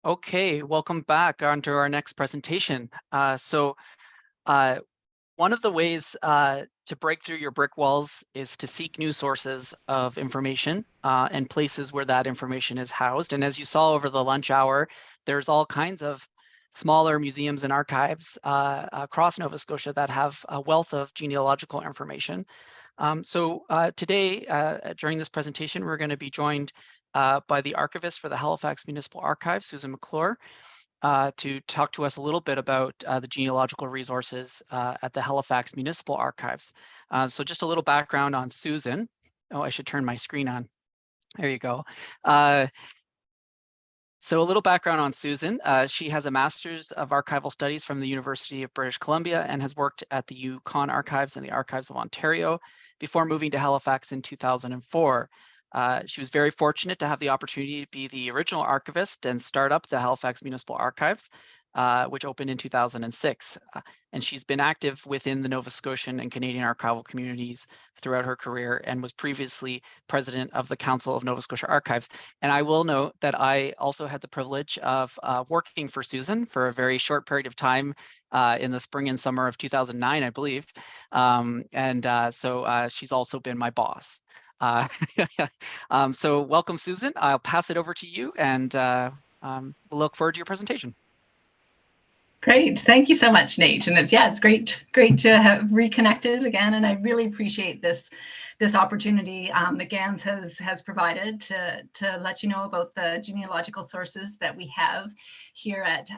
Okay, welcome back onto our next presentation. One of the ways to break through your brick walls is to seek new sources of information and places where that information is housed. And as you saw over the lunch hour, there's all kinds of smaller museums and archives across Nova Scotia that have a wealth of genealogical information. Today, during this presentation, we're going to be joined by the archivist for the Halifax Municipal Archives, Susan McClure, to talk to us a little bit about the genealogical resources at the Halifax Municipal Archives. So just a little background on Susan. Oh, I should turn my screen on. There you go. So a little background on Susan. She has a Master's of Archival Studies from the University of British Columbia and has worked at the Yukon Archives and the Archives of Ontario before moving to Halifax in 2004. She was very fortunate to have the opportunity to be the original archivist and start up the Halifax Municipal Archives, which opened in 2006. And she's been active within the Nova Scotian and Canadian archival communities throughout her career and was previously president of the Council of Nova Scotia Archives. And I will note that I also had the privilege of working for Susan for a very short period of time in the spring and summer of 2009, I believe. So she's also been my boss. So welcome, Susan. I'll pass it over to you and we'll look forward to your presentation. Great, thank you so much, Nate. And it's great to have reconnected again, and I really appreciate this opportunity that GANS has provided to let you know about the genealogical sources that we have here at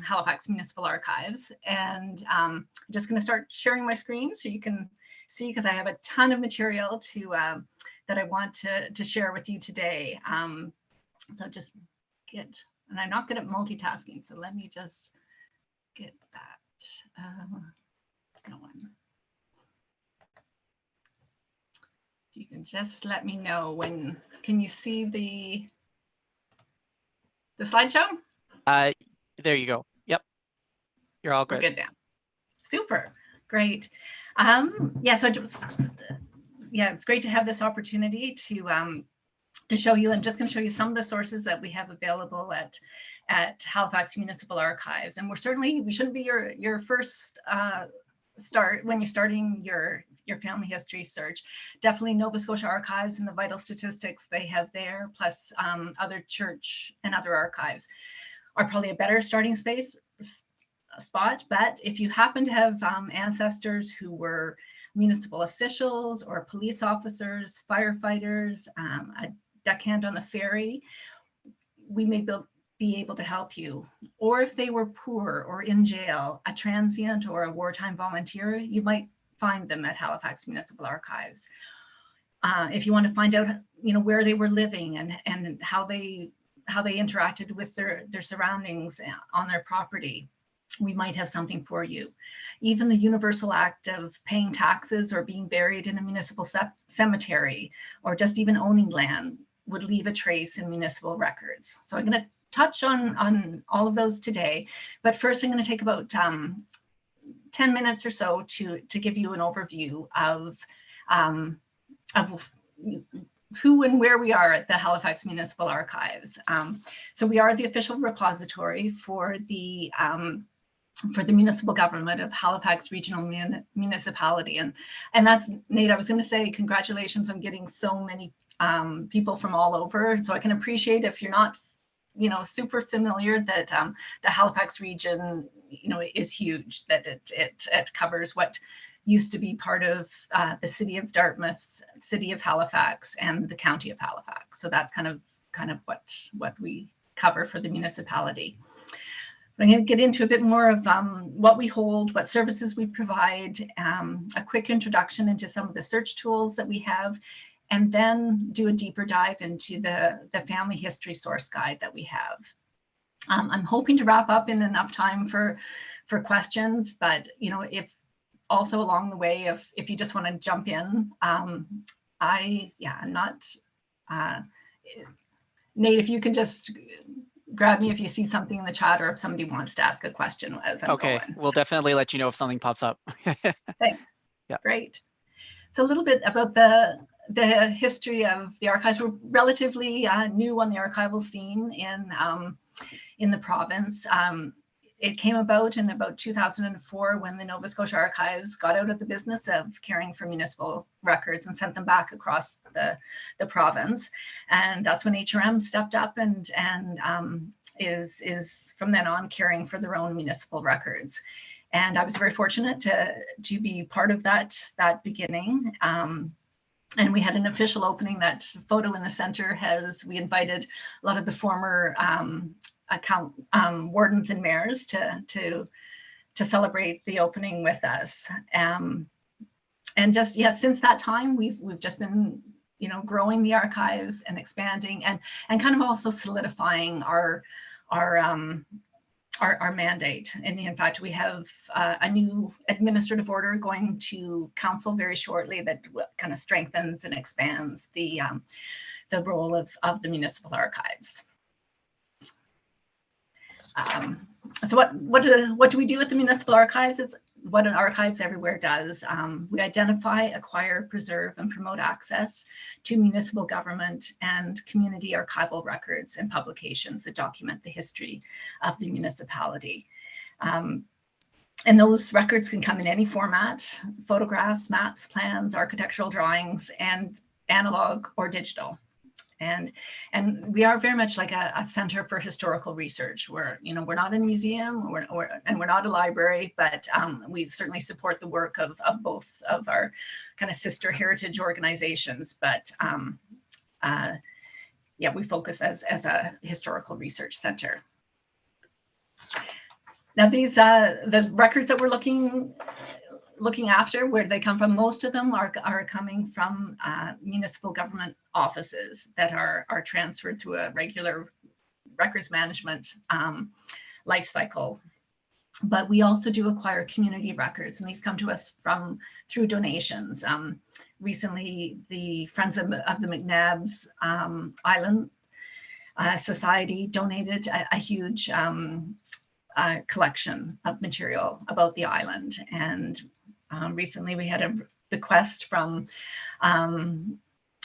Halifax Municipal Archives. And I'm just going to start sharing my screen so you can see, because I have a ton of material that I want to share with you today. So just and I'm not good at multitasking, so let me just get that going. You can just let me know when. Can you see the slideshow? There you go. Yep, you're all good. We're good now. Super, great. So it's great to have this opportunity to show you. I'm just going to show you some of the sources that we have available at Halifax Municipal Archives. And we shouldn't be your first start when you're starting your family history search. Definitely Nova Scotia Archives and the vital statistics they have there, plus other church and other archives are probably a better starting spot. But if you happen to have ancestors who were municipal officials or police officers, firefighters, a deckhand on the ferry, we may be able to help you. Or if they were poor or in jail, a transient or a wartime volunteer, you might find them at Halifax Municipal Archives. If you want to find out, where they were living and how they interacted with their surroundings on their property, we might have something for you. Even the universal act of paying taxes or being buried in a municipal cemetery, or just even owning land, would leave a trace in municipal records. So I'm going to touch on all of those today, but first I'm going to take about 10 minutes or so to give you an overview of who and where we are at the Halifax Municipal Archives. So we are the official repository for the municipal government of Halifax Regional Municipality. And that's, Nate, I was going to say congratulations on getting so many people from all over. So I can appreciate if you're not super familiar that the Halifax region, is huge, that it covers what used to be part of the city of Dartmouth, city of Halifax, and the county of Halifax. So that's kind of what we cover for the municipality. I'm going to get into a bit more of what we hold, what services we provide, a quick introduction into some of the search tools that we have, and then do a deeper dive into the family history source guide that we have. I'm hoping to wrap up in enough time for questions, but if also along the way, if you just want to jump in, I'm not. Nate, if you can just grab me if you see something in the chat or if somebody wants to ask a question as I'm going. We'll definitely let you know if something pops up. Thanks. Yeah. Great. So a little bit about the history of the archives. We're relatively new on the archival scene in the province. It came about in about 2004 when the Nova Scotia Archives got out of the business of caring for municipal records and sent them back across the province. And that's when HRM stepped up and is from then on caring for their own municipal records. And I was very fortunate to be part of that beginning. And we had an official opening. That photo in the center we invited a lot of the former account wardens and mayors to celebrate the opening with us. And just, yeah, since that time, we've just been, growing the archives and expanding and kind of also solidifying our mandate. And in fact, we have a new administrative order going to council very shortly that kind of strengthens and expands the role of the municipal archives. So what do we do with the municipal archives? It's what an archives everywhere does. We identify, acquire, preserve, and promote access to municipal government and community archival records and publications that document the history of the municipality. And those records can come in any format: photographs, maps, plans, architectural drawings, and analog or digital. And we are very much like a center for historical research. We're not a museum, and we're not a library, but we certainly support the work of both of our kind of sister heritage organizations. But yeah, we focus as a historical research center. Now these the records that we're looking after, where they come from, most of them are coming from municipal government offices that are transferred through a regular records management life cycle. But we also do acquire community records, and these come to us through donations. Recently, the Friends of the McNabbs Island Society donated a huge collection of material about the island. And recently we had a bequest from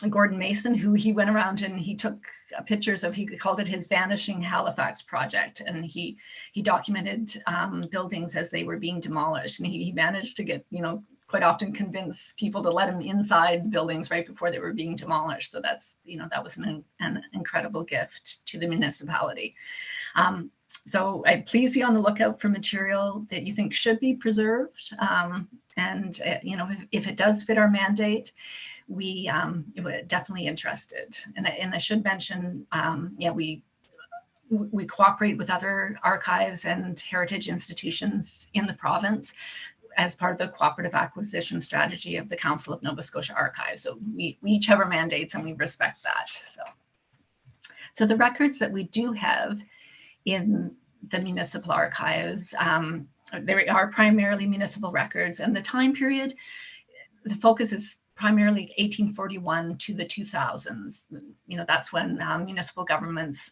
Gordon Mason, who he went around and he took pictures of, he called it his Vanishing Halifax project. And he documented buildings as they were being demolished. And he managed to get, quite often convince people to let him inside buildings right before they were being demolished. So that's, that was an incredible gift to the municipality. So please be on the lookout for material that you think should be preserved. And if it does fit our mandate, we're definitely interested. And I should mention, we cooperate with other archives and heritage institutions in the province as part of the cooperative acquisition strategy of the Council of Nova Scotia Archives. So we each have our mandates and we respect that. So the records that we do have in the municipal archives, there are primarily municipal records, and the time period, the focus is primarily 1841 to the 2000s. That's when municipal governments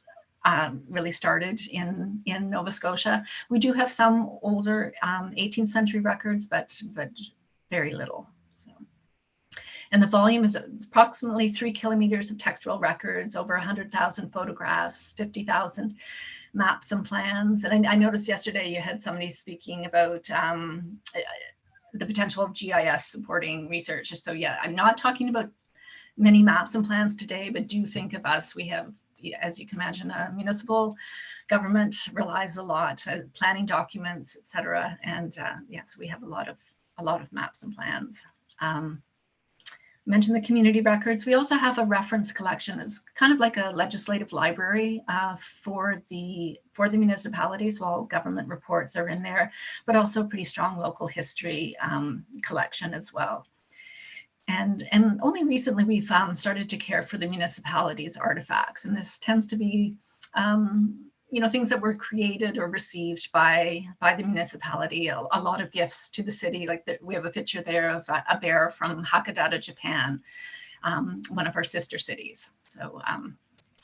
really started in Nova Scotia. We do have some older 18th century records, but very little. So, and the volume is approximately 3 kilometers of textual records, over 100,000 photographs, 50,000 maps and plans. And I noticed yesterday you had somebody speaking about the potential of GIS supporting research. So yeah, I'm not talking about many maps and plans today, but do think of us. We have, as you can imagine, a municipal government relies a lot, planning documents, etc. And yes, we have a lot of maps and plans. Mentioned the community records. We also have a reference collection. It's kind of like a legislative library for the municipalities. While government reports are in there, but also a pretty strong local history collection as well. And only recently we've started to care for the municipalities' artifacts, and this tends to be things that were created or received by the municipality. A lot of gifts to the city, like we have a picture there of a bear from Hakodate, Japan, one of our sister cities. So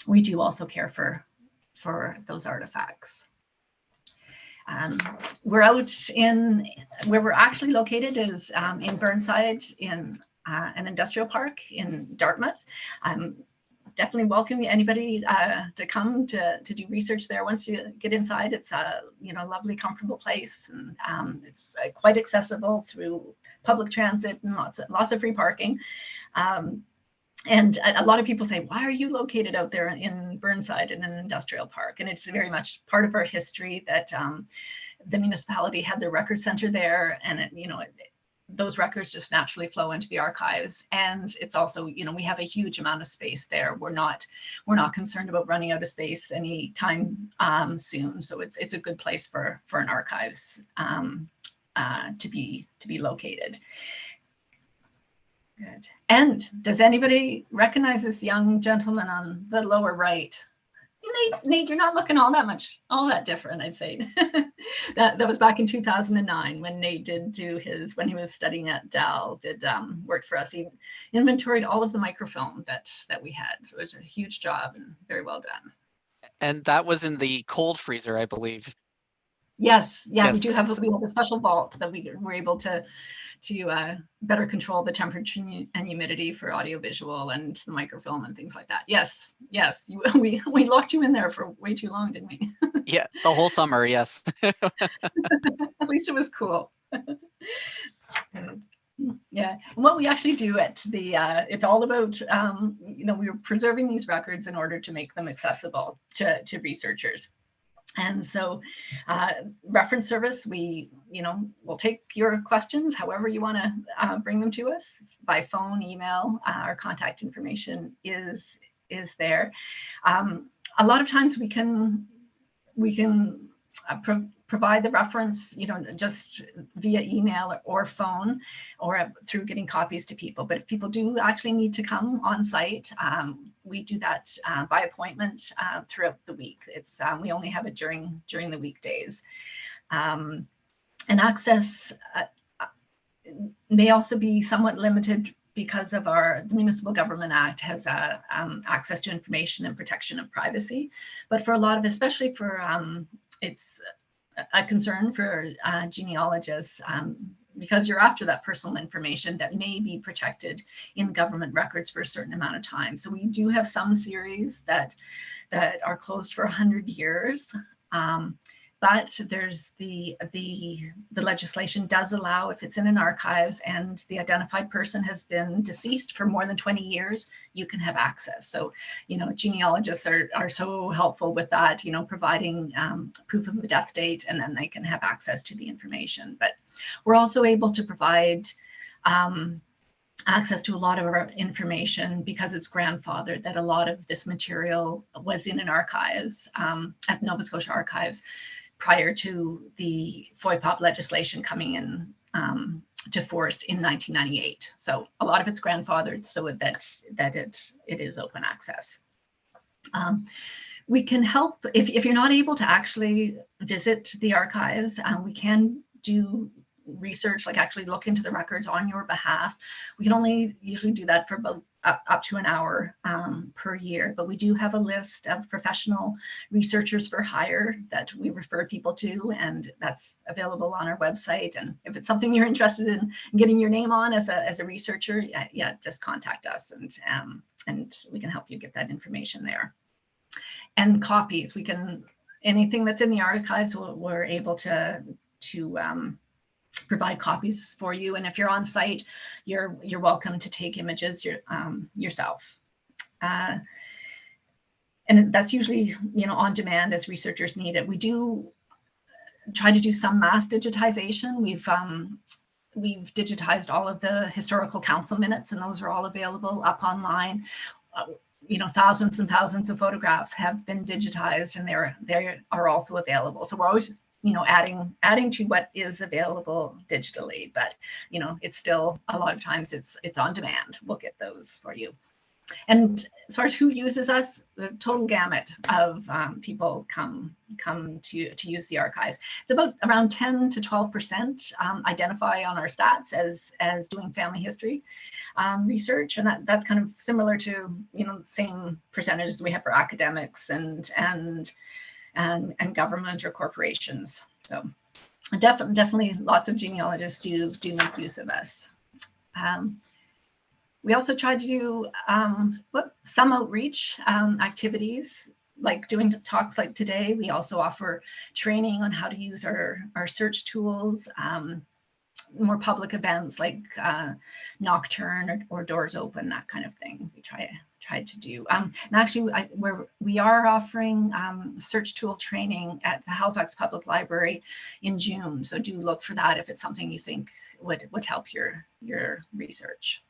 we do also care for those artifacts. We're out in, where we're actually located is in Burnside, in an industrial park in Dartmouth. definitely welcome anybody to come to do research there. Once you get inside, it's a lovely, comfortable place, and it's quite accessible through public transit and lots of free parking. And a lot of people say, why are you located out there in Burnside in an industrial park? And it's very much part of our history that the municipality had their record center there, and those records just naturally flow into the archives. And it's also, we have a huge amount of space there. We're not concerned about running out of space anytime soon. So it's a good place for an archives to be located. Good. And does anybody recognize this young gentleman on the lower right? Nate, you're not looking all that different, I'd say. that was back in 2009 when Nate when he was studying at Dal, work for us. He inventoried all of the microfilm that we had. So it was a huge job and very well done. And that was in the cold freezer, I believe. Yes, yeah, yes. we have a special vault that we were able to better control the temperature and humidity for audiovisual and the microfilm and things like that. Yes, we locked you in there for way too long, didn't we? Yeah, the whole summer, yes. At least it was cool. Yeah, and what we actually do at the, it's all about, we're preserving these records in order to make them accessible to researchers. And so reference service, we'll take your questions however you want to bring them to us by phone, email. Our contact information is there. A lot of times we can provide the reference, just via email or phone, or through getting copies to people. But if people do actually need to come on site, we do that by appointment throughout the week. It's we only have it during the weekdays, and access may also be somewhat limited because of the Municipal Government Act has access to information and protection of privacy. But for a lot of, especially for it's a concern for genealogists, because you're after that personal information that may be protected in government records for a certain amount of time. So we do have some series that are closed for 100 years. But there's the legislation does allow, if it's in an archives and the identified person has been deceased for more than 20 years, you can have access. So, genealogists are so helpful with that, providing proof of the death date, and then they can have access to the information. But we're also able to provide access to a lot of our information because it's grandfathered, that a lot of this material was in an archives at Nova Scotia Archives prior to the FOIPOP legislation coming in to force in 1998. So a lot of it's grandfathered so that it is open access. We can help, if you're not able to actually visit the archives, we can do research, like actually look into the records on your behalf. We can only usually do that for about up to an hour per year, but we do have a list of professional researchers for hire that we refer people to, and that's available on our website. And if it's something you're interested in getting your name on as a researcher, yeah, just contact us, and we can help you get that information there. And copies, anything that's in the archives, we're able to provide copies for you, and if you're on site, you're welcome to take images yourself. And that's usually on demand as researchers need it. We do try to do some mass digitization. We've digitized all of the historical council minutes, and those are all available up online. Thousands and thousands of photographs have been digitized, and they are also available. So we're always adding to what is available digitally, but it's still, a lot of times it's on demand. We'll get those for you. And as far as who uses us, the total gamut of people come to use the archives. It's about around 10 to 12% identify on our stats as doing family history research, and that's kind of similar to the same percentages we have for academics and government or corporations. So definitely lots of genealogists do make use of us. We also try to do some outreach activities, like doing talks like today. We also offer training on how to use our search tools, more public events like Nocturne or Doors Open, that kind of thing. We tried to do. And actually, we are offering search tool training at the Halifax Public Library in June. So do look for that if it's something you think would help your research.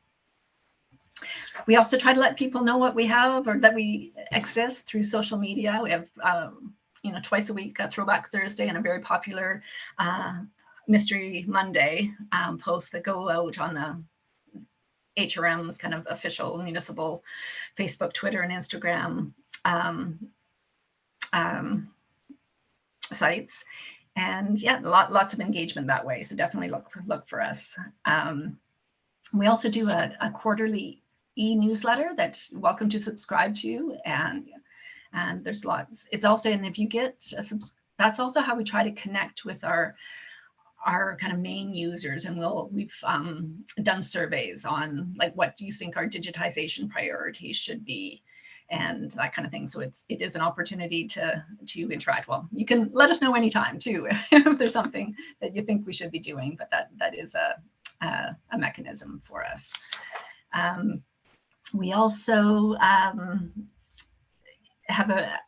We also try to let people know what we have or that we exist through social media. We have, twice a week, a Throwback Thursday and a very popular Mystery Monday posts that go out on the HRM's kind of official municipal Facebook, Twitter, and Instagram sites. And yeah, lots of engagement that way. So definitely look for us. We also do a quarterly eNewsletter that you're welcome to subscribe to, and there's lots. It's also, and if you get that's also how we try to connect with our kind of main users, and we've done surveys on like, what do you think our digitization priorities should be, and that kind of thing. So it is an opportunity to interact. Well, you can let us know anytime too if there's something that you think we should be doing, but that is a mechanism for us. We also have a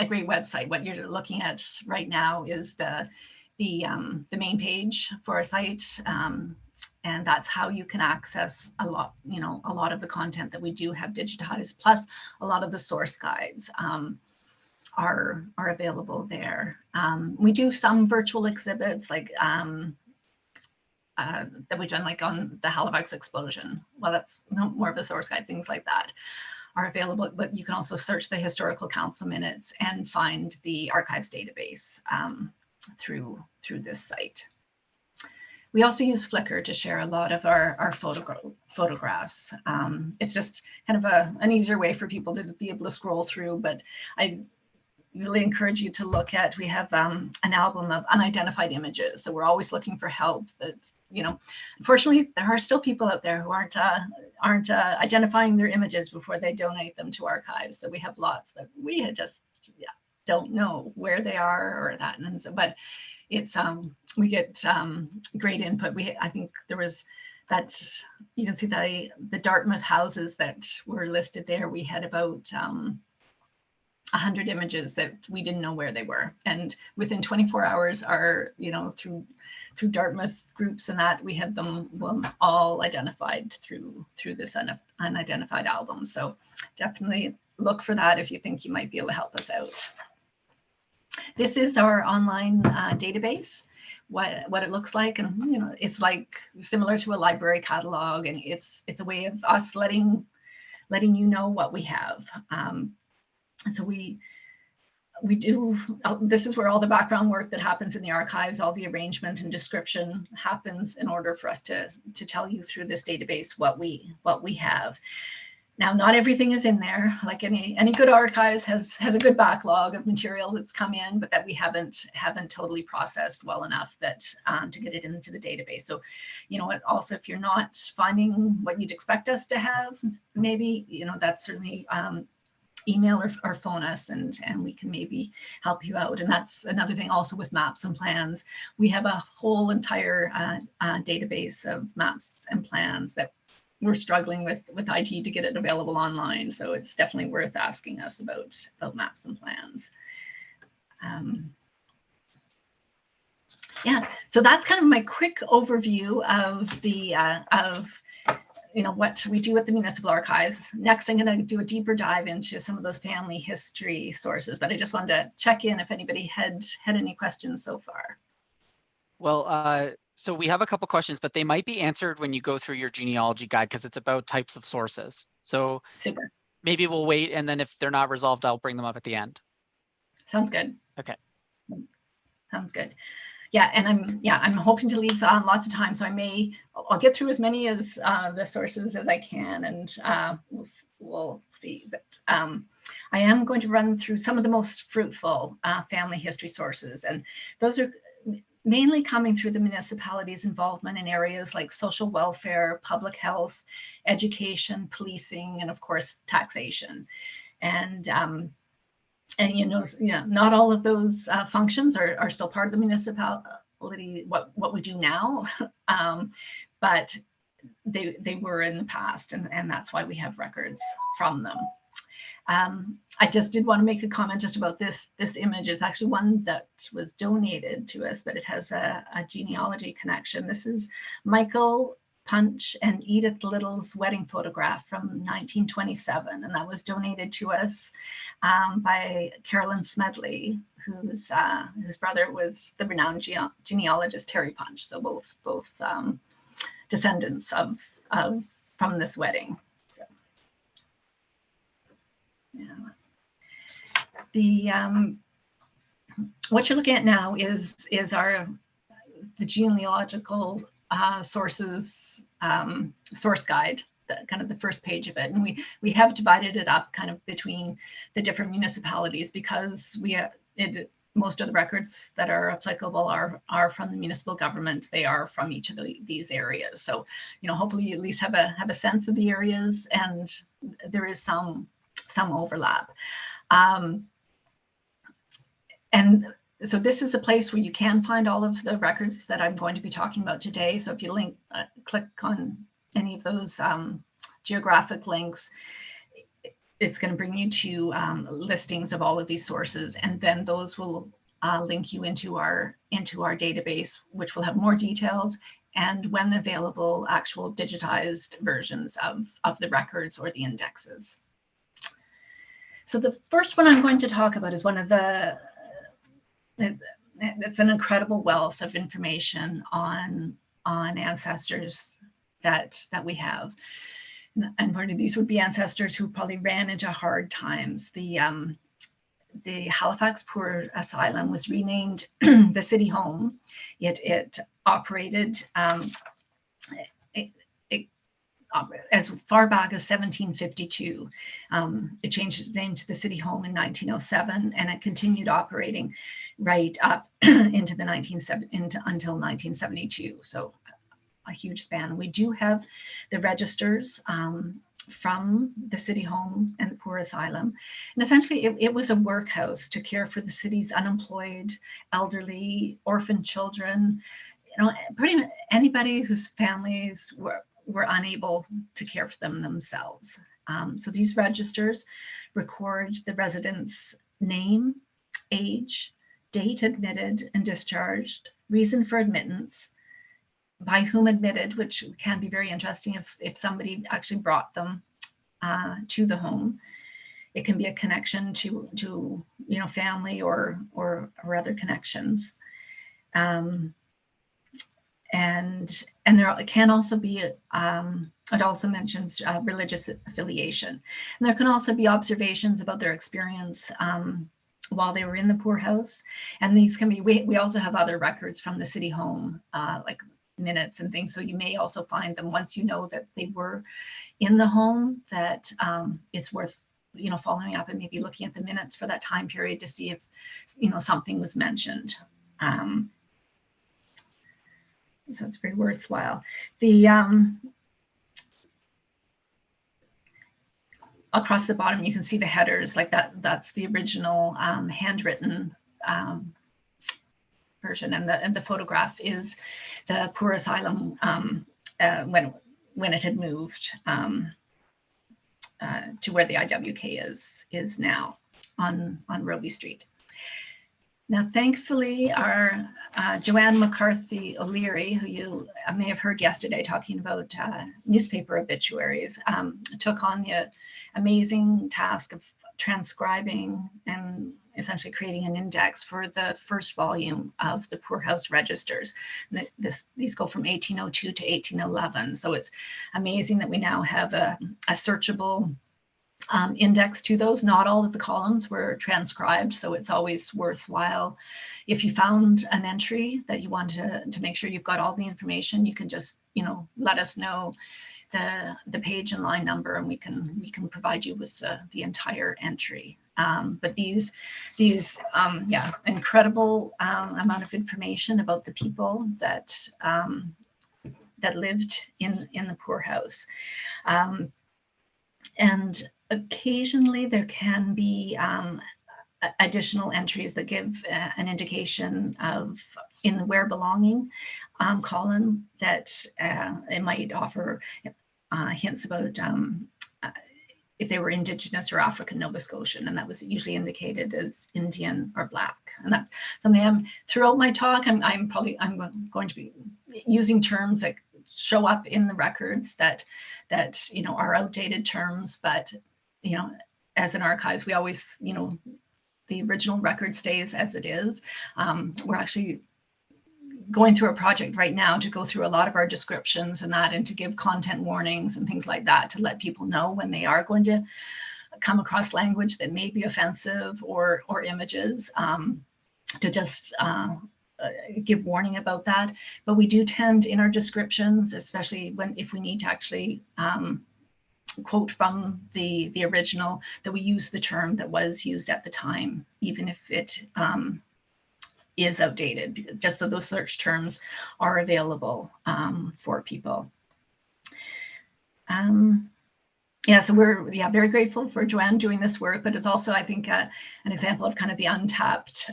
great website. What you're looking at right now is the main page for our site, and that's how you can access a lot of the content that we do have digitized. Plus, a lot of the source guides are available there. We do some virtual exhibits, like that we've done, like on the Halifax explosion. Well, that's more of a source guide. Things like that are available, but you can also search the Historical Council minutes and find the archives database through this site. We also use Flickr to share a lot of our photographs. It's just kind of an easier way for people to be able to scroll through, but I really encourage you to look at, we have an album of unidentified images. So we're always looking for help. That, unfortunately, there are still people out there who aren't identifying their images before they donate them to archives. So we have lots that we just don't know where they are or that. And so, but it's we get great input. I think there was that, you can see the Dartmouth houses that were listed there. We had about 100 images that we didn't know where they were, and within 24 hours, through Dartmouth groups and that, we had them all identified through this unidentified album. So definitely look for that if you think you might be able to help us out. This is our online database. What it looks like, and it's like similar to a library catalog, and it's a way of us letting you know what we have. So we do, this is where all the background work that happens in the archives, all the arrangement and description happens in order for us to tell you through this database what we have. Now, not everything is in there. Like any good archives has a good backlog of material that's come in, but that we haven't totally processed well enough that to get it into the database. So, also, if you're not finding what you'd expect us to have, maybe, that's certainly email or phone us, and we can maybe help you out. And that's another thing also with maps and plans. We have a whole entire database of maps and plans that we're struggling with IT to get it available online. So it's definitely worth asking us about maps and plans. Yeah, so that's kind of my quick overview of the what we do at the Municipal Archives. Next, I'm going to do a deeper dive into some of those family history sources, but I just wanted to check in if anybody had any questions so far. Well, so we have a couple questions, but they might be answered when you go through your genealogy guide, because it's about types of sources. So super. Maybe we'll wait, and then if they're not resolved, I'll bring them up at the end. Sounds good. Okay. Sounds good. Yeah, and I'm hoping to leave lots of time, so I'll get through as many as the sources as I can, and we'll see. But I am going to run through some of the most fruitful family history sources, and those are mainly coming through the municipality's involvement in areas like social welfare, public health, education, policing, and of course, taxation. And not all of those functions are still part of the municipality, what we do now, but they were in the past, and that's why we have records from them. I just did want to make a comment just about this image. It's actually one that was donated to us, but it has a genealogy connection. This is Michael Punch and Edith Little's wedding photograph from 1927, and that was donated to us by Carolyn Smedley, whose brother was the renowned genealogist Terry Punch. So both descendants of from this wedding. So, yeah. The what you're looking at now is the genealogical sources source guide, kind of the first page of it, and we have divided it up kind of between the different municipalities because most of the records that are applicable are from the municipal government. They are from each of these areas. So, hopefully you at least have a sense of the areas, and there is some overlap. And so this is a place where you can find all of the records that I'm going to be talking about today. So if you click on any of those geographic links, it's going to bring you to listings of all of these sources, and then those will link you into our database, which will have more details and, when available, actual digitized versions of the records or the indexes. So the first one I'm going to talk about is one of it's an incredible wealth of information on ancestors that we have. And part of these would be ancestors who probably ran into hard times. The Halifax Poor Asylum was renamed the City Home. It operated as far back as 1752. It changed its name to the City Home in 1907, and it continued operating right up into until 1972. So a huge span. We do have the registers from the City Home and the Poor Asylum. And essentially it was a workhouse to care for the city's unemployed, elderly, orphan children, pretty much anybody whose families were unable to care for them themselves. So these registers record the resident's name, age, date admitted and discharged, reason for admittance, by whom admitted, which can be very interesting if somebody actually brought them to the home. It can be a connection to family or other connections. And there can also be, it also mentions religious affiliation. And there can also be observations about their experience while they were in the poorhouse. And these can be, we also have other records from the City Home, like minutes and things. So you may also find them once you know that they were in the home, that it's worth, following up and maybe looking at the minutes for that time period to see if, something was mentioned. So it's very worthwhile. The across the bottom, you can see the headers like that. That's the original handwritten version, and the photograph is the Poor Asylum when it had moved to where the IWK is now on Roby Street. Now, thankfully, our Joanne McCarthy O'Leary, who you may have heard yesterday talking about newspaper obituaries, took on the amazing task of transcribing and essentially creating an index for the first volume of the Poorhouse Registers. These go from 1802 to 1811. So it's amazing that we now have a searchable index to those. Not all of the columns were transcribed, so it's always worthwhile. If you found an entry that you want to make sure you've got all the information, you can just let us know the page and line number, and we can provide you with the entire entry. But these yeah, incredible amount of information about the people that that lived in the poorhouse. And occasionally there can be additional entries that give an indication of in the where belonging column that it might offer hints about if they were Indigenous or African Nova Scotian, and that was usually indicated as Indian or Black. And that's something throughout my talk, I'm going to be using terms that show up in the records that you know are outdated terms, but you know, as in archives, we always, you know, the original record stays as it is. We're actually going through a project right now to go through a lot of our descriptions and that, and to give content warnings and things like that to let people know when they are going to come across language that may be offensive or images, to just give warning about that. But we do tend in our descriptions, especially if we need to actually quote from the original, that we use the term that was used at the time, even if it is outdated, just so those search terms are available for people. Yeah, so we're very grateful for Joanne doing this work, but it's also, I think, an example of kind of the untapped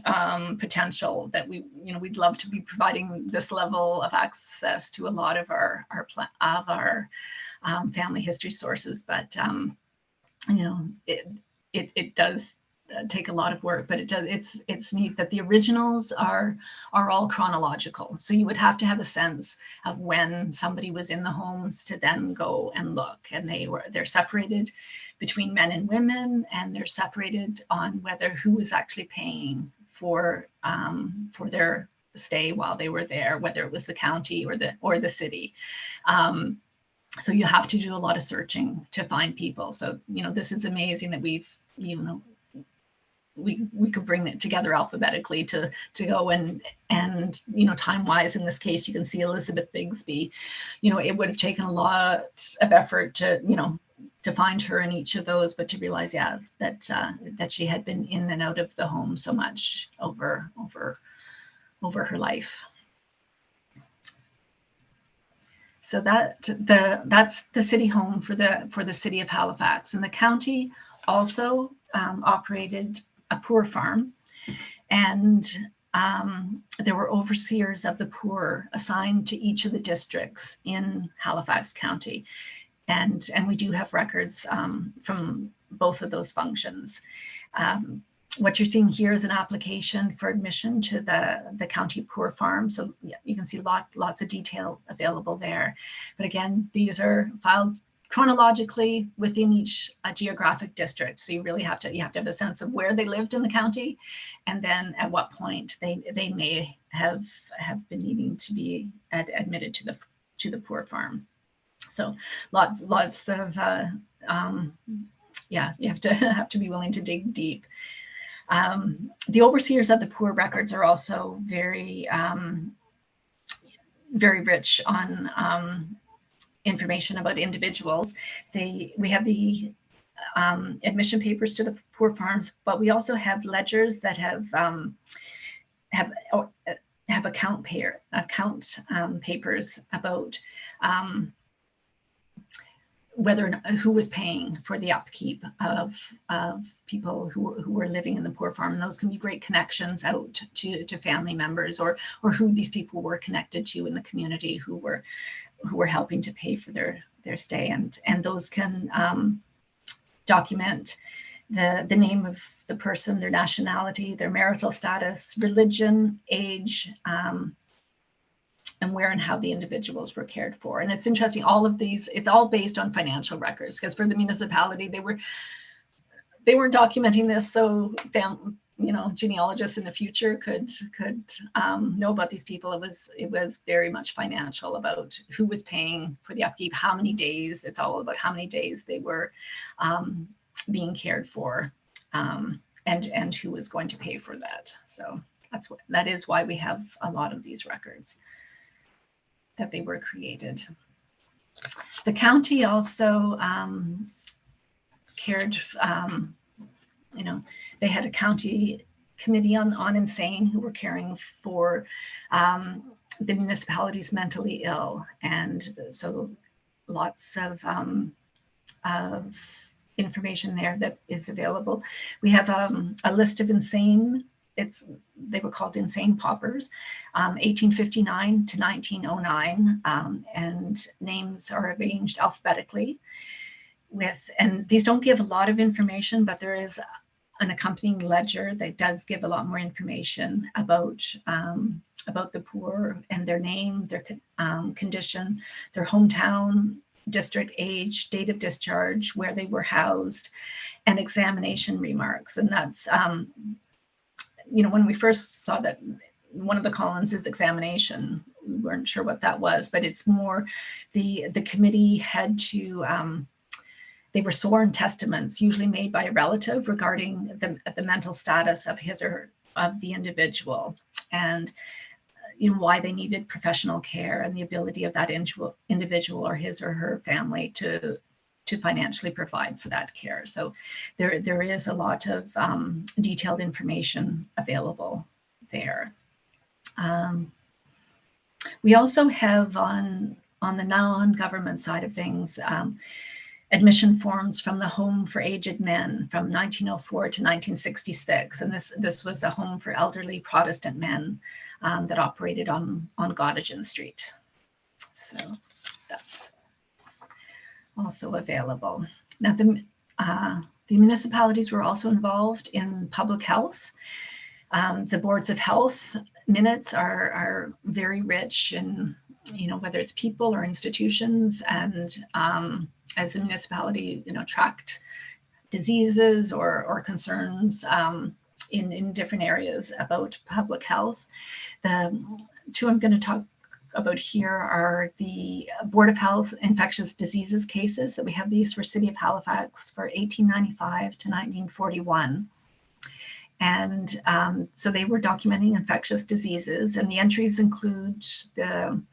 potential that we'd love to be providing this level of access to a lot of our family history sources. But you know, it does take a lot of work, but it's neat that the originals are all chronological. So you would have to have a sense of when somebody was in the homes to then go and look, and they're separated between men and women, and they're separated on who was actually paying for their stay while they were there, whether it was the county or the city. So you have to do a lot of searching to find people. So, you know, this is amazing that we've, you know, we could bring it together alphabetically to go and you know, time wise in this case, you can see Elizabeth Bigsby. You know, it would have taken a lot of effort to, you know, to find her in each of those, but to realize, yeah, that she had been in and out of the home so much over her life. So that's the city home for the city of Halifax, and the county also operated a poor farm, and there were overseers of the poor assigned to each of the districts in Halifax County, and we do have records from both of those functions. What you're seeing here is an application for admission to the county poor farm. So yeah, you can see lots of detail available there. But again, these are filed chronologically within each geographic district. So you really have to have a sense of where they lived in the county, and then at what point they may have been needing to be admitted to the poor farm. So lots of yeah, you have to be willing to dig deep. The overseers of the poor records are also very very rich on information about individuals. We have the admission papers to the poor farms, but we also have ledgers that have account papers about who was paying for the upkeep of people who were living in the poor farm. And those can be great connections out to family members, or who these people were connected to in the community who were helping to pay for their stay, and those can document the name of the person, their nationality, their marital status, religion, age, and where and how the individuals were cared for. And it's interesting, all of these, it's all based on financial records, because for the municipality, they weren't documenting this so genealogists in the future could know about these people. It was very much financial, about who was paying for the upkeep, how many days. It's all about how many days they were being cared for, and who was going to pay for that. So that is why we have a lot of these records, that they were created. The county also cared you know, they had a county committee on insane who were caring for the municipality's mentally ill, and so lots of information there that is available. We have a list of insane. They were called insane paupers, 1859 to 1909, and names are arranged alphabetically. And these don't give a lot of information, but there is an accompanying ledger that does give a lot more information about the poor and their name, their condition, their hometown, district, age, date of discharge, where they were housed, and examination remarks. And that's, when we first saw that one of the columns is examination, we weren't sure what that was, but it's more the committee had to, they were sworn testaments, usually made by a relative, regarding the mental status of his or of the individual, and why they needed professional care and the ability of that individual or his or her family to financially provide for that care. So there is a lot of detailed information available there. We also have on the non-government side of things, admission forms from the Home for Aged Men from 1904 to 1966. And this was a home for elderly Protestant men that operated on Gottingen Street. So that's also available. Now, the municipalities were also involved in public health. The boards of health minutes are very rich in, whether it's people or institutions, and as the municipality, tracked diseases or concerns in different areas about public health. The two I'm going to talk about here are the Board of Health Infectious Diseases cases that we have. These for City of Halifax for 1895 to 1941. And so they were documenting infectious diseases, and the entries include the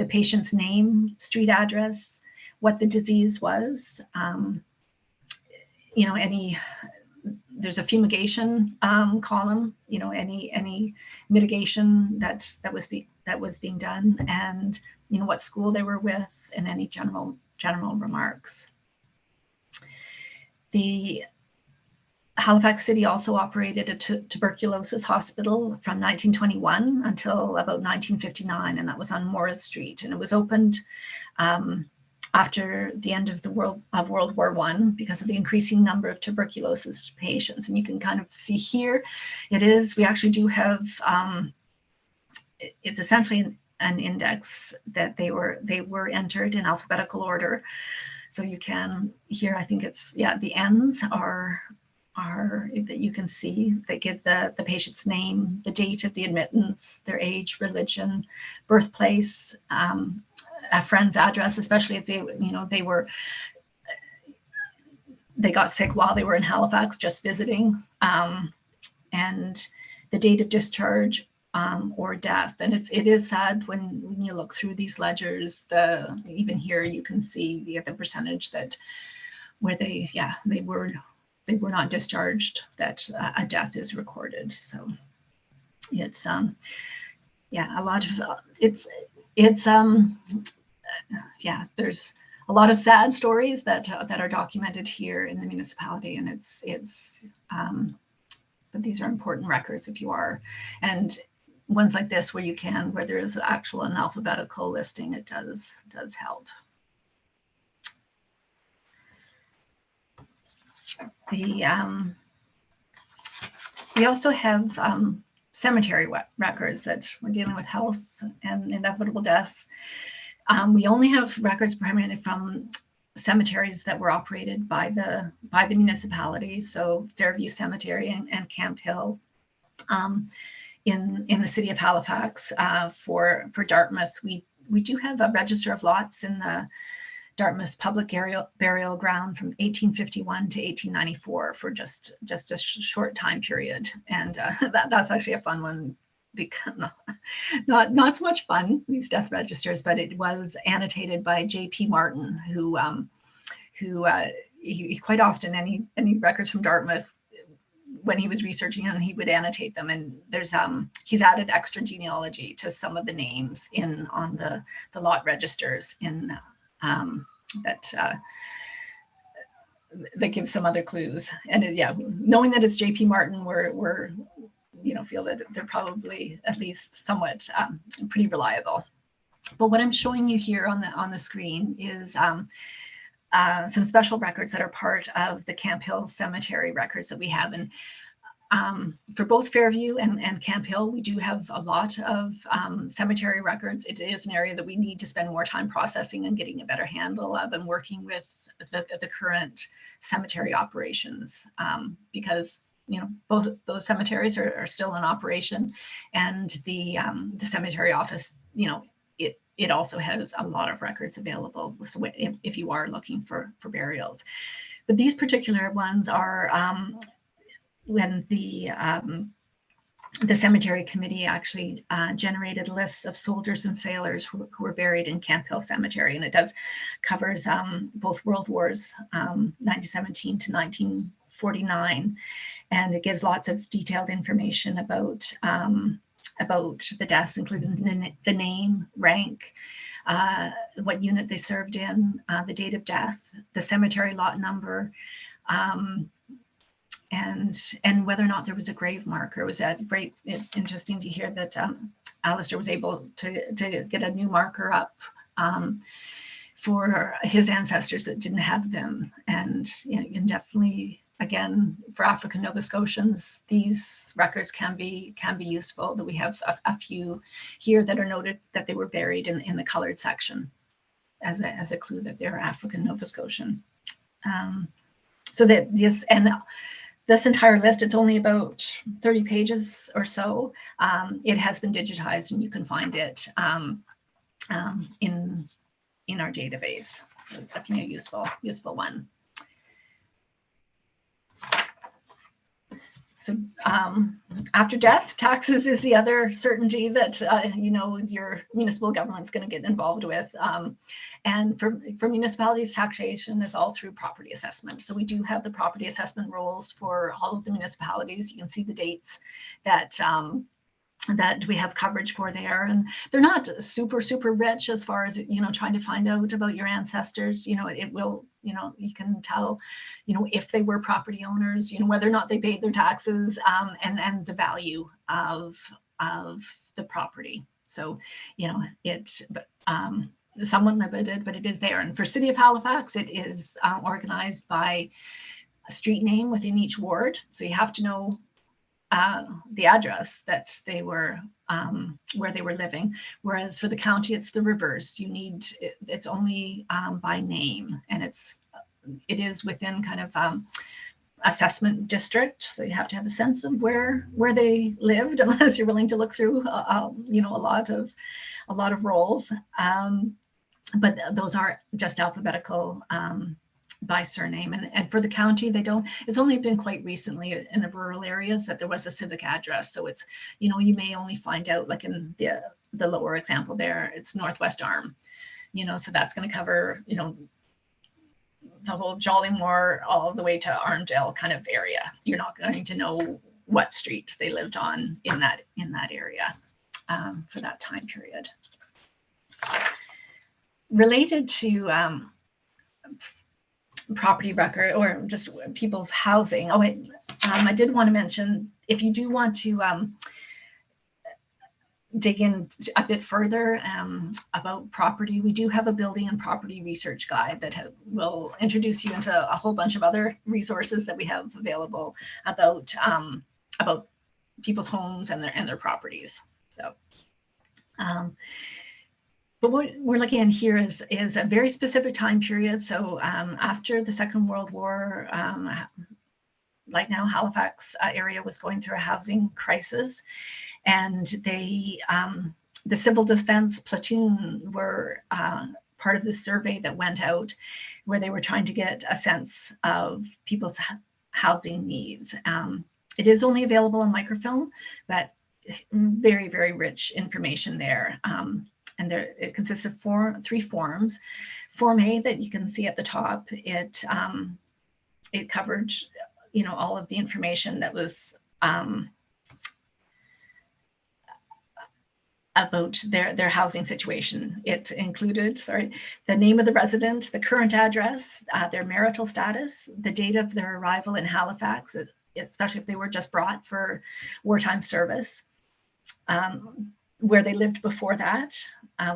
patient's name, street address, what the disease was, there's a fumigation column, any mitigation that was being done, and what school they were with, and any general remarks. The Halifax City also operated a tuberculosis hospital from 1921 until about 1959, and that was on Morris Street, and it was opened after the end of World War I because of the increasing number of tuberculosis patients. And you can kind of see here, we actually do have, it's essentially an index that they were entered in alphabetical order. So you can, here I think it's, the N's are that you can see, that give the patient's name, the date of the admittance, their age, religion, birthplace, a friend's address, especially if they got sick while they were in Halifax just visiting, and the date of discharge or death. And it is sad when you look through these ledgers, even here you can see the percentage that where they were not discharged, that a death is recorded. So it's a lot of there's a lot of sad stories that are documented here in the municipality, and but these are important records if you are, and ones like this where there is actual an alphabetical listing, it does help. We also have cemetery records that we're dealing with health and inevitable deaths. We only have records primarily from cemeteries that were operated by the municipality, so Fairview Cemetery and Camp Hill. In the city of Halifax, for Dartmouth, we do have a register of lots in the Dartmouth's public burial ground from 1851 to 1894 for just a short time period, and that's actually a fun one, because not so much fun, these death registers, but it was annotated by J.P. Martin, who he quite often, any records from Dartmouth when he was researching and he would annotate them. And there's he's added extra genealogy to some of the names on the lot registers in that gives some other clues. And yeah, knowing that it's J.P. Martin, we're feel that they're probably at least somewhat pretty reliable. But what I'm showing you here on the screen is some special records that are part of the Camp Hill Cemetery records that we have. And for both Fairview and Camp Hill, we do have a lot of cemetery records. It is an area that we need to spend more time processing and getting a better handle of, and working with the current cemetery operations, because both those cemeteries are still in operation, and the cemetery office, it also has a lot of records available. So if you are looking for burials, but these particular ones are when the cemetery committee actually generated lists of soldiers and sailors who were buried in Camp Hill Cemetery, and it covers both World Wars, 1917 to 1949, and it gives lots of detailed information about the deaths, including the name, rank, what unit they served in, the date of death, the cemetery lot number, and whether or not there was a grave marker. It was interesting to hear that Alistair was able to get a new marker up for his ancestors that didn't have them. And definitely, again, for African Nova Scotians, these records can be useful. That we have a few here that are noted that they were buried in the colored section as a clue that they're African Nova Scotian. So that this entire list, it's only about 30 pages or so. It has been digitized, and you can find it in our database. So it's definitely a useful one. So after death, taxes is the other certainty that your municipal government's going to get involved with. And for municipalities, taxation is all through property assessment. So we do have the property assessment rolls for all of the municipalities. You can see the dates that we have coverage for there, and they're not super rich as far as trying to find out about your ancestors. It will, you can tell if they were property owners, whether or not they paid their taxes, and the value of the property. So it's somewhat limited, but it is there. And for City of Halifax, it is organized by a street name within each ward, so you have to know the address that they were, where they were living. Whereas for the county, it's the reverse. It's only by name, and it is within kind of assessment district. So you have to have a sense of where they lived, unless you're willing to look through a lot of roles. But those are just alphabetical by surname, and for the county, it's only been quite recently in the rural areas that there was a civic address. So it's, you may only find out, like in the lower example there, it's Northwest Arm, so that's going to cover, the whole Jollymore all the way to Armdale kind of area. You're not going to know what street they lived on in that area for that time period. Related to property record or just people's housing. Oh, wait, I did want to mention, if you do want to dig in a bit further about property, we do have a building and property research guide that will introduce you into a whole bunch of other resources that we have available about people's homes and their properties. So but what we're looking at here is a very specific time period. So after the Second World War, right now, Halifax area was going through a housing crisis, and the Civil Defense Platoon were part of the survey that went out, where they were trying to get a sense of people's housing needs. It is only available on microfilm, but very, very rich information there. And it consists of three forms. Form A that you can see at the top, it covered you know, all of the information that was about their housing situation. It included, the name of the resident, the current address, their marital status, the date of their arrival in Halifax, especially if they were just brought for wartime service, where they lived before that,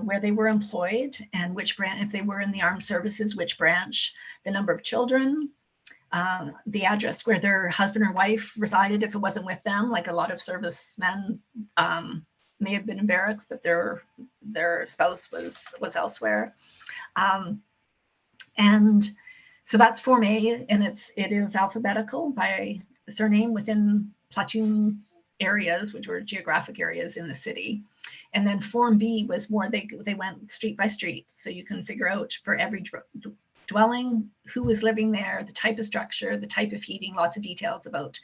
where they were employed, and which branch, if they were in the armed services, which branch, the number of children, the address where their husband or wife resided if it wasn't with them, like a lot of servicemen may have been in barracks, but their spouse was elsewhere. And so that's Form A, and it is alphabetical by surname within platoon areas, which were geographic areas in the city. And then Form B was more, they went street by street. So you can figure out for every dwelling, who was living there, the type of structure, the type of heating, lots of details about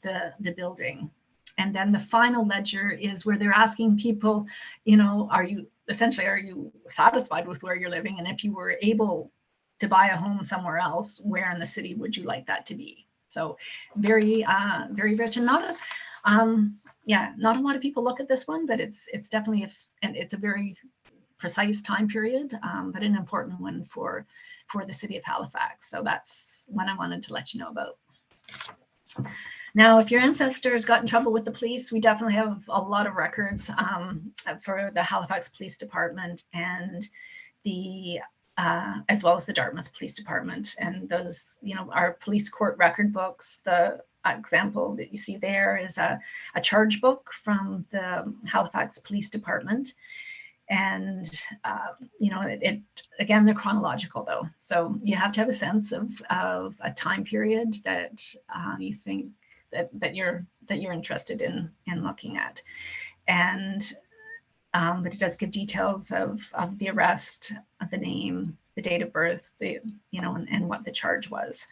the building. And then the final ledger is where they're asking people, you know, are you satisfied with where you're living? And if you were able to buy a home somewhere else, where in the city would you like that to be? So very, very rich, and not a lot of people look at this one, but it's definitely, and it's a very precise time period, but an important one for the city of Halifax. So that's one I wanted to let you know about. Now, if your ancestors got in trouble with the police, we definitely have a lot of records for the Halifax Police Department and as well as the Dartmouth Police Department. And those, you know, our police court record books. The example that you see there is a charge book from the Halifax Police Department. And, you know, again, they're chronological though. So you have to have a sense of a time period that you think that you're interested in looking at. And but it does give details of the arrest, of the name, the date of birth, and what the charge was.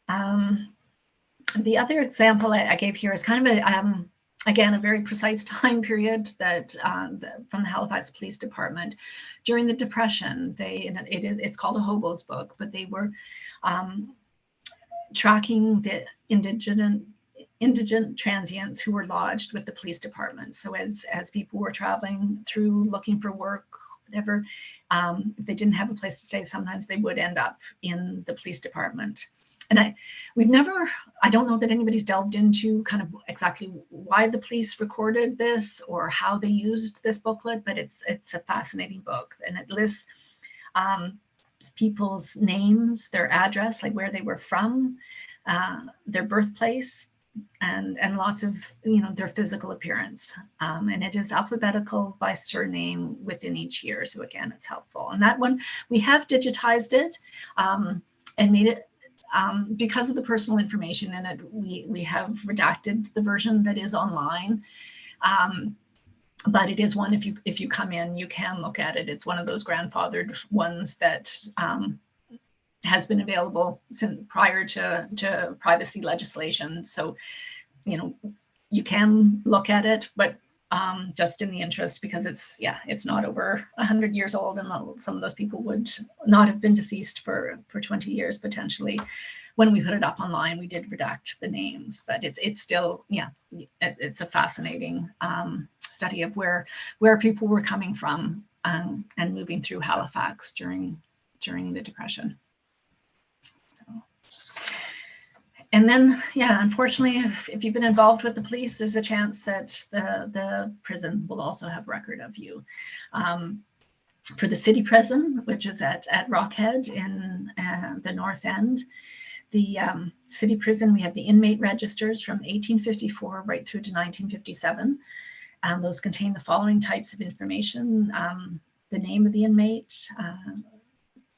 The other example I gave here is kind of again, a very precise time period that from the Halifax Police Department during the Depression. It's called a Hoboes Book, but they were tracking the indigent transients who were lodged with the police department. So as people were traveling through looking for work, whatever, if they didn't have a place to stay, sometimes they would end up in the police department. And I don't know that anybody's delved into kind of exactly why the police recorded this or how they used this booklet, but it's a fascinating book, and it lists people's names, their address, like where they were from, their birthplace, and lots of, their physical appearance. And it is alphabetical by surname within each year. So again, it's helpful. And that one, we have digitized it and made it, because of the personal information in it, we have redacted the version that is online. But it is one, if you come in, you can look at it. It's one of those grandfathered ones that has been available since prior to privacy legislation. So, you can look at it, but just in the interest, because it's not over 100 years old, and some of those people would not have been deceased for 20 years potentially. When we put it up online, we did redact the names, but it's still, it's a fascinating study of where people were coming from and moving through Halifax during the Depression. And then, unfortunately, if you've been involved with the police, there's a chance that the prison will also have record of you. For the city prison, which is at Rockhead in the North End, the city prison, we have the inmate registers from 1854 right through to 1957. Those contain the following types of information: the name of the inmate,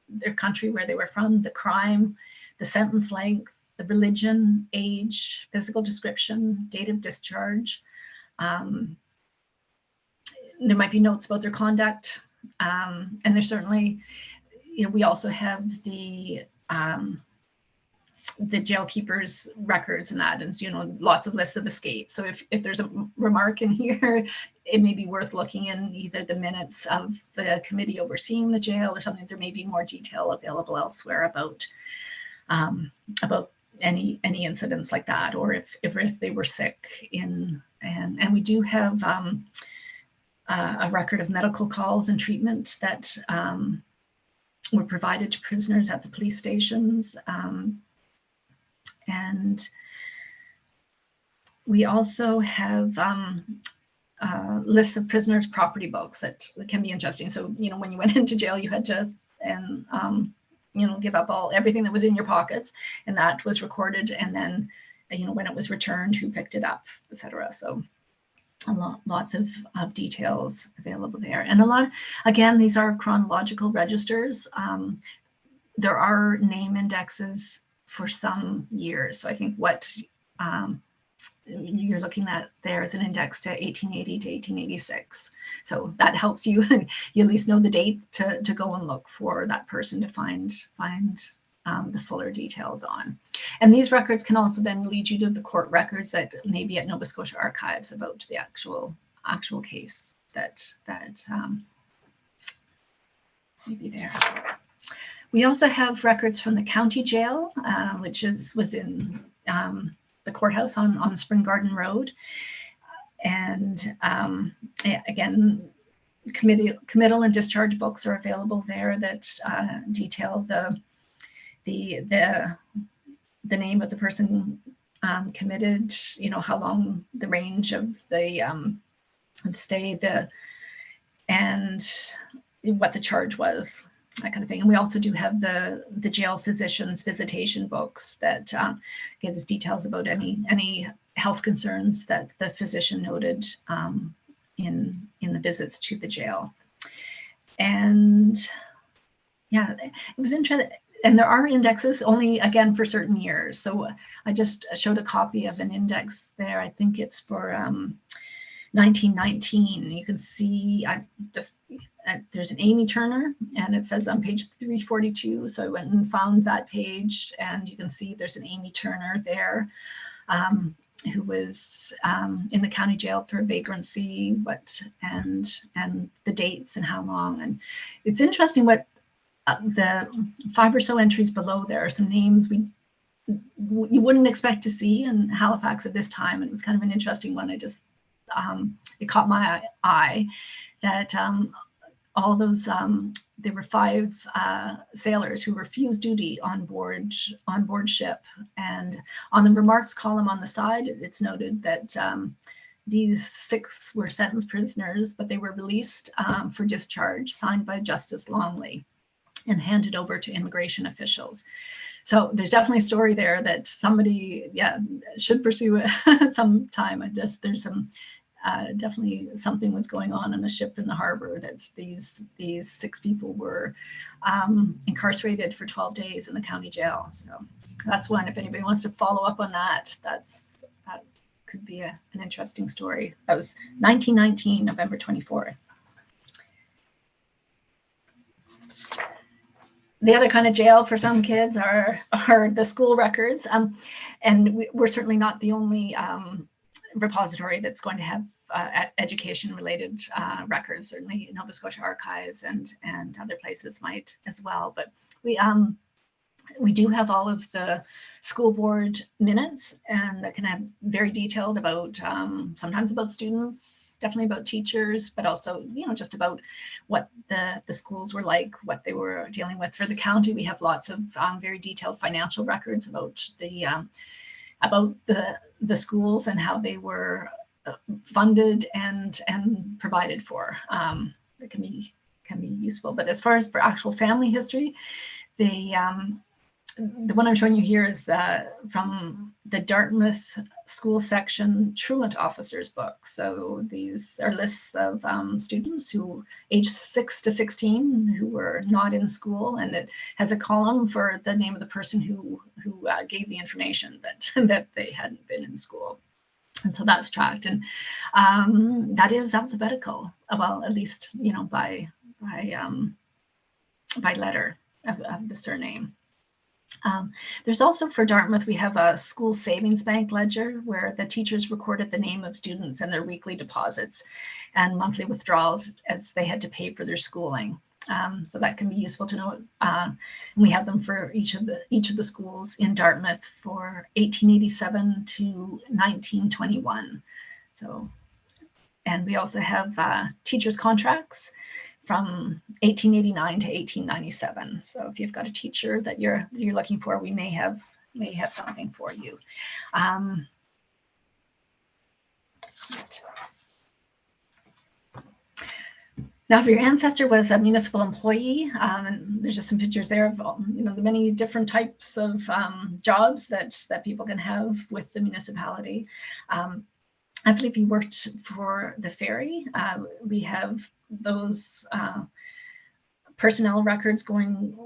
their country where they were from, the crime, the sentence length, the religion, age, physical description, date of discharge. There might be notes about their conduct. And there's certainly, we also have the jail keeper's records and that, and lots of lists of escape. So if there's a remark in here, it may be worth looking in either the minutes of the committee overseeing the jail or something. There may be more detail available elsewhere about any incidents like that, or if they were sick and we do have a record of medical calls and treatment that were provided to prisoners at the police stations. And we also have lists of prisoners' property books that can be interesting. So, you know, when you went into jail, you had to, you know, give up everything that was in your pockets, and that was recorded. And then, you know, when it was returned, who picked it up, etc. So lots of details available there. And a lot, again, these are chronological registers. There are name indexes for some years. So I think what you're looking at there is an index to 1880 to 1886. So that helps you, you at least know the date to go and look for that person to find the fuller details on. And these records can also then lead you to the court records that may be at Nova Scotia Archives about the actual case that may be there. We also have records from the county jail, which was in the courthouse on Spring Garden Road. And again, committal and discharge books are available there that detail the name of the person committed, you know, how long the range of the stay, and what the charge was, that kind of thing. And we also do have the jail physician's visitation books that gives details about any health concerns that the physician noted in the visits to the jail. And yeah, it was interesting. And there are indexes only, again, for certain years. So I just showed a copy of an index there. I think it's for 1919. You can see there's an Amy Turner, and it says on page 342. So I went and found that page, and you can see there's an Amy Turner there who was in the county jail for vagrancy, and the dates and how long. And it's interesting what the 5 or so entries below there are some names you wouldn't expect to see in Halifax at this time. And it was kind of an interesting one. It caught my eye that all those, there were 5 sailors who refused duty on board ship. And on the remarks column on the side, it's noted that these 6 were sentenced prisoners, but they were released for discharge, signed by Justice Longley and handed over to immigration officials. So there's definitely a story there that somebody, should pursue it sometime. There's some, definitely something was going on a ship in the harbor that these 6 people were incarcerated for 12 days in the county jail. So that's one, if anybody wants to follow up on that, that could be an interesting story. That was 1919, November 24th. The other kind of jail for some kids are the school records. And we're certainly not the only repository that's going to have education-related records. Certainly Nova Scotia Archives and other places might as well. But we do have all of the school board minutes, and that can have very detailed about, sometimes about students, definitely about teachers, but also, you know, just about what the schools were like, what they were dealing with. For the county, we have lots of very detailed financial records about the schools and how they were funded and provided for. That can be useful. But as far as for actual family history, the one I'm showing you here is from the Dartmouth school section truant officers book. So these are lists of students who aged 6 to 16 who were not in school, and it has a column for the name of the person who gave the information that they hadn't been in school. And so that's tracked, and that is alphabetical. Well, at least, you know, by letter of the surname. There's also, for Dartmouth, we have a school savings bank ledger where the teachers recorded the name of students and their weekly deposits and monthly withdrawals as they had to pay for their schooling. So that can be useful to know. We have them for each of the schools in Dartmouth for 1887 to 1921. So, and we also have teachers' contracts from 1889 to 1897. So if you've got a teacher that you're looking for, we may have something for you. Now, if your ancestor was a municipal employee, and there's just some pictures there of the many different types of jobs that people can have with the municipality. I believe you worked for the ferry. We have those personnel records going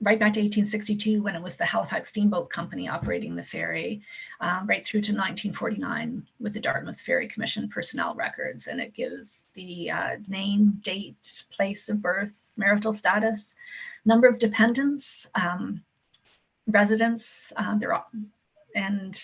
right back to 1862 when it was the Halifax Steamboat Company operating the ferry, right through to 1949 with the Dartmouth Ferry Commission personnel records. And it gives the name, date, place of birth, marital status, number of dependents, residents, and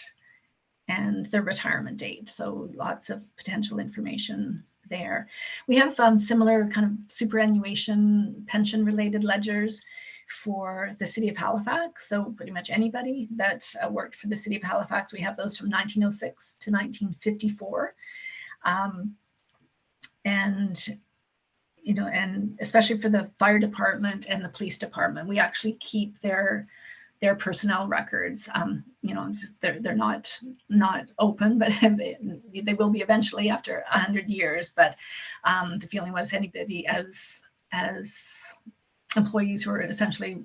their retirement date. So lots of potential information there. We have similar kind of superannuation pension related ledgers for the city of Halifax. So pretty much anybody that worked for the city of Halifax, we have those from 1906 to 1954. And especially for the fire department and the police department, we actually keep their personnel records. They're not open, but they will be eventually after 100 years. But the feeling was anybody as employees who are essentially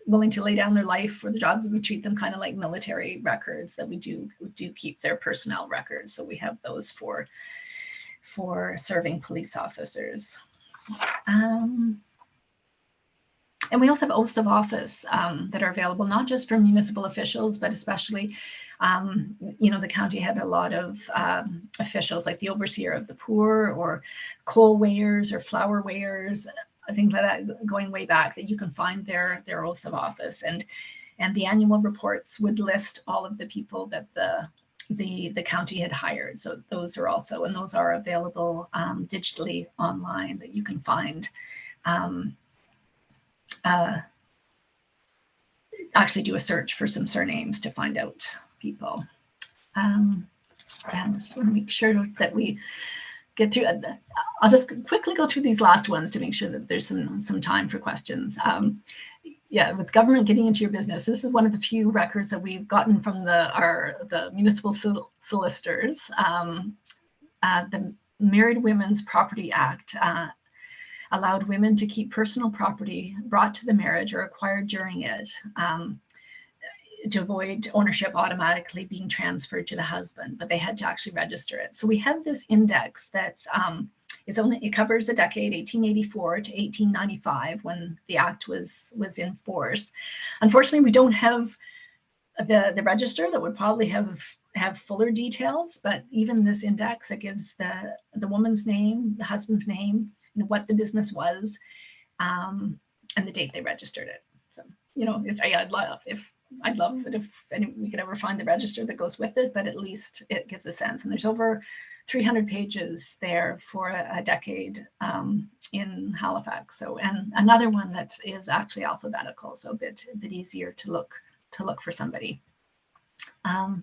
willing to lay down their life for the jobs, we treat them kind of like military records, that we do keep their personnel records. So we have those for serving police officers. And we also have oaths of office that are available, not just for municipal officials, but especially, the county had a lot of officials like the overseer of the poor or coal weighers or flour weighers, things like that, going way back, that you can find their oaths of office. And the annual reports would list all of the people that the county had hired. So those are also, and those are available digitally online, that you can find. Actually do a search for some surnames to find out people. I just want to make sure that we get through. I'll just quickly go through these last ones to make sure that there's some time for questions. With government getting into your business, this is one of the few records that we've gotten from the municipal solicitors. The Married Women's Property Act allowed women to keep personal property brought to the marriage or acquired during it, to avoid ownership automatically being transferred to the husband, but they had to actually register it. So we have this index that it covers a decade, 1884 to 1895, when the act was in force. Unfortunately, we don't have the register that would probably have fuller details, but even this index, it gives the woman's name, the husband's name, what the business was, and the date they registered it. So, I'd love it if we could ever find the register that goes with it, but at least it gives a sense. And there's over 300 pages there for a decade in Halifax. So, and another one that is actually alphabetical, so a bit easier to look for somebody. I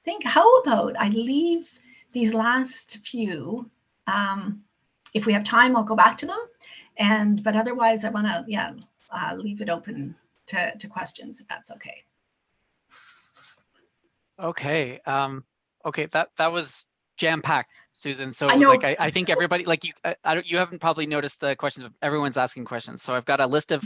think, how about I leave these last few, if we have time, I'll go back to them. But otherwise, I want to, leave it open to questions, if that's okay. Okay. Okay. That was jam-packed, Susan. So I think everybody, you haven't probably noticed the questions, but everyone's asking questions. So I've got a list of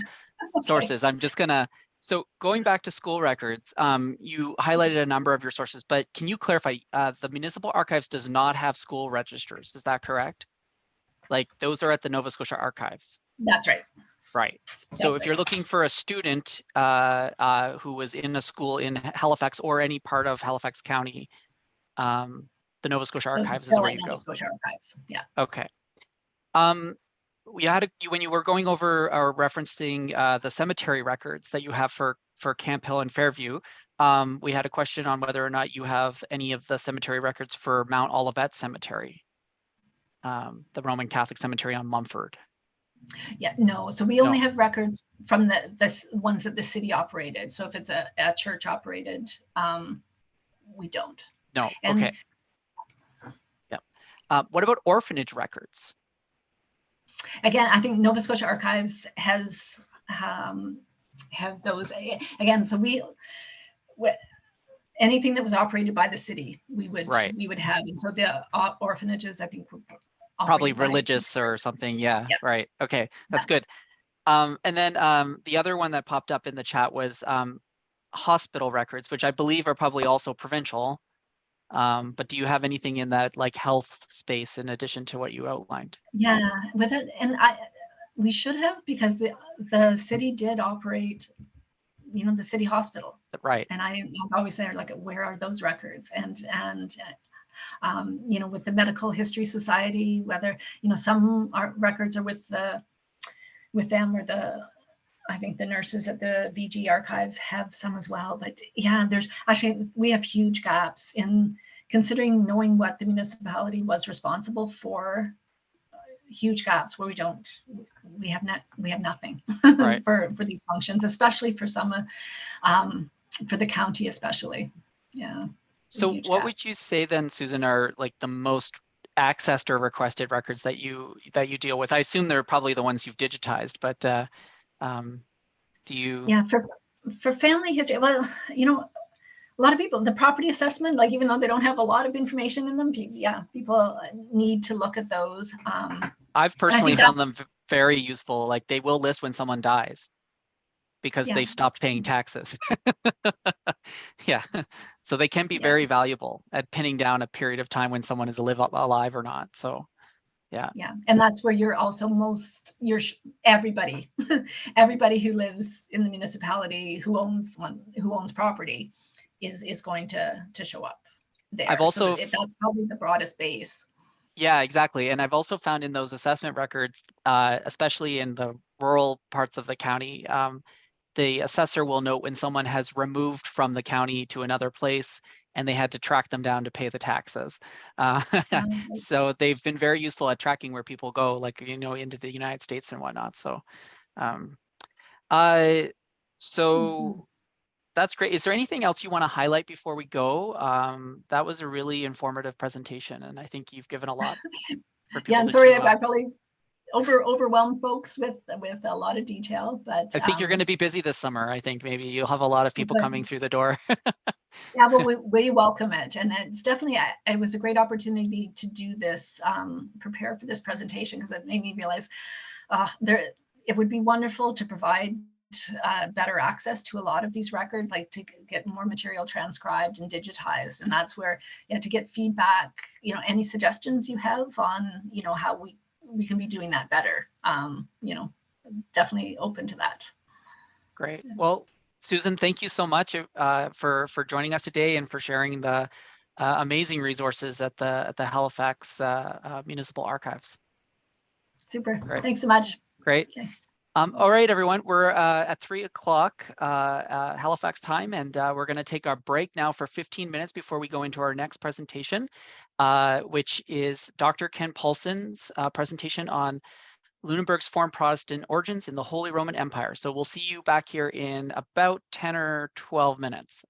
sources. I'm just gonna, so going back to school records, you highlighted a number of your sources, but can you clarify, the Municipal Archives does not have school registers, is that correct? Like those are at the Nova Scotia Archives. That's right. Right. So if you're looking for a student who was in a school in Halifax or any part of Halifax County, the Nova Scotia Archives is where you go. Nova Scotia Archives. Yeah. Okay. We had when you were going over or referencing the cemetery records that you have for Camp Hill and Fairview, we had a question on whether or not you have any of the cemetery records for Mount Olivet Cemetery. the Roman Catholic cemetery on Mumford? Yeah, no. So we only have records from the ones that the city operated. So if it's a church operated, we don't. No. And okay. Yeah. What about orphanage records? Again, I think Nova Scotia Archives has have those again. So anything that was operated by the city, we would have. And so the orphanages, I think, were probably religious or something. Yeah. Yep. Right. Okay. That's good. And then the other one that popped up in the chat was hospital records, which I believe are probably also provincial. But do you have anything in that like health space in addition to what you outlined? Yeah, with it, and we should have, because the city did operate, the city hospital. Right. And I'm always there, like, where are those records? And with the Medical History Society, whether some records are with them, or I think the nurses at the VG archives have some as well. But yeah, we have huge gaps in considering knowing what the municipality was responsible for. Huge gaps where we have nothing right. for these functions, especially for some for the county, especially. Yeah. So what would you say then, Susan, are like the most accessed or requested records that you deal with? I assume they're probably the ones you've digitized, but do you? Yeah, for family history, well, a lot of people, the property assessment, like, even though they don't have a lot of information in them, people need to look at those. I've personally found them very useful. Like, they will list when someone dies because they've stopped paying taxes. Yeah, so they can be very valuable at pinning down a period of time when someone is alive or not. So yeah. And that's where you're also everybody who lives in the municipality who owns property is going to show up there. I've also that's probably the broadest base. Yeah, exactly. And I've also found in those assessment records, especially in the rural parts of the county, the assessor will note when someone has removed from the county to another place and they had to track them down to pay the taxes. So they've been very useful at tracking where people go, like, into the United States and whatnot. So, that's great. Is there anything else you want to highlight before we go? That was a really informative presentation, and I think you've given a lot for people. Yeah, I'm sorry, I probably overwhelmed folks with a lot of detail, but I think you're going to be busy this summer. I think maybe you'll have a lot of people coming through the door. Yeah, well, we welcome it, and it's definitely, it was a great opportunity to do this, prepare for this presentation, because it made me realize it would be wonderful to provide better access to a lot of these records, like to get more material transcribed and digitized. And that's where, to get feedback, any suggestions you have on, how we can be doing that better, definitely open to that. Great. Well, Susan, thank you so much for joining us today and for sharing the amazing resources at the Halifax Municipal Archives. Super. Great. Thanks so much. Great. Okay. All right, everyone, we're at 3 o'clock Halifax time, and we're going to take our break now for 15 minutes before we go into our next presentation, which is Dr. Ken Paulson's presentation on Lunenburg's foreign Protestant origins in the Holy Roman Empire. So we'll see you back here in about 10 or 12 minutes.